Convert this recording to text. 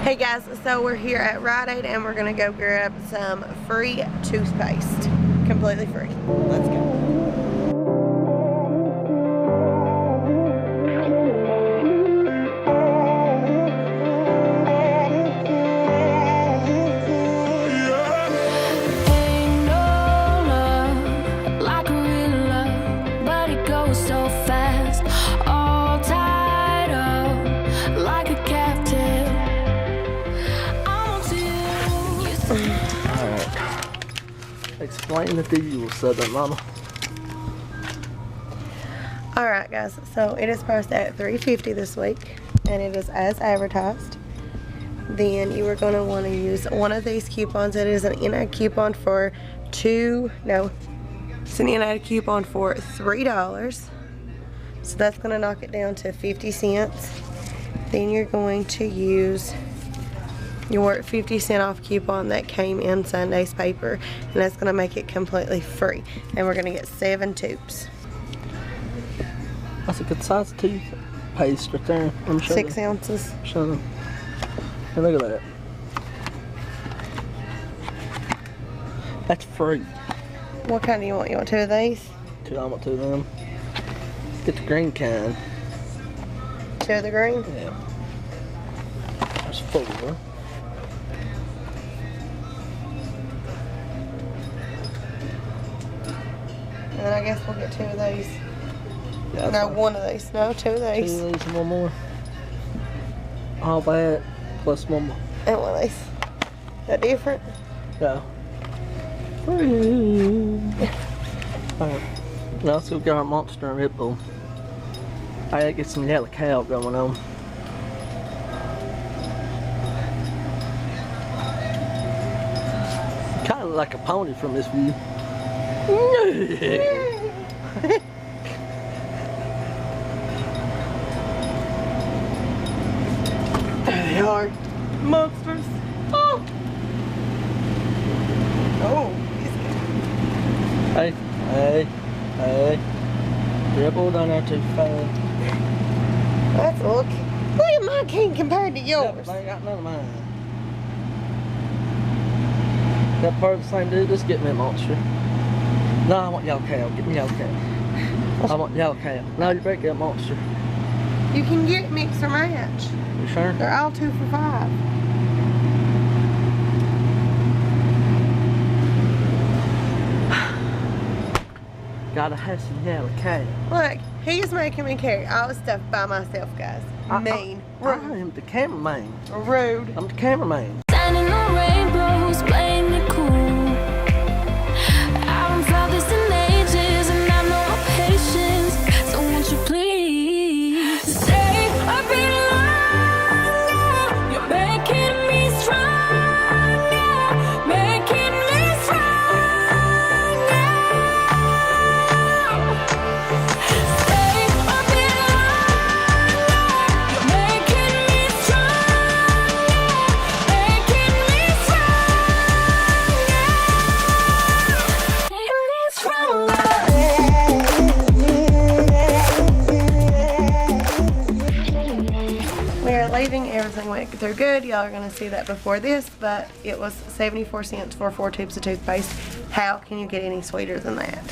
Hey guys, so we're here at Rite and we're gonna go grab some free toothpaste. Completely free. Let's go. Explain the deal, Southern Mama. Alright guys, so it is priced at $3.50 this week and it is as advertised. Then you are going to want to use one of these coupons. It is an in-ad coupon for it's an in-ad coupon for $3. So that's going to knock it down to 50 cents. Then you're going to use your 50-cent off coupon that came in Sunday's paper, and that's going to make it completely free. And we're going to get 7 tubes. That's a good size toothpaste right there. 6 ounces. Show them. Hey, look at that. That's free. What kind do you want? You want 2 of these? I want 2 of them. Get the green kind. 2 of the green? Yeah. There's 4. And then I guess we'll get 2 of these. Yeah, no, 1 of these. No, 2 of these. 2 of these and 1 more. All that plus 1 more. And 1 of these. Is that different? No. Alright. Now let's go get our Monster and Red Bull. I gotta get some yellow cow going on. Kind of like a pony from this view. There they are. Monsters. Oh. Oh. Hey, hey, hey. Dribble down there too fast. That's look at my king compared to yours. Yep, I ain't got none of mine. That part of the same dude, just get me a Monster. No, I want yellow cow. Get me yellow cow. I want yellow cow. No, you better get a Monster. You can get mix or match. You sure? They're all 2 for $5. Gotta have some yellow cow. Look, he's making me carry all the stuff by myself, guys. Mean. I am the cameraman. Rude. I'm the cameraman. Standing on rainbows, playing it cool. I haven't felt this in ages, and I know my patience. So won't you please stay a bit longer? You're making me stronger, making me stronger. Stay a bit longer. You're making me stronger, making me We are leaving. Everything went through good. Y'all are going to see that before this, but it was 74 cents for 4 tubes of toothpaste. How can you get any sweeter than that?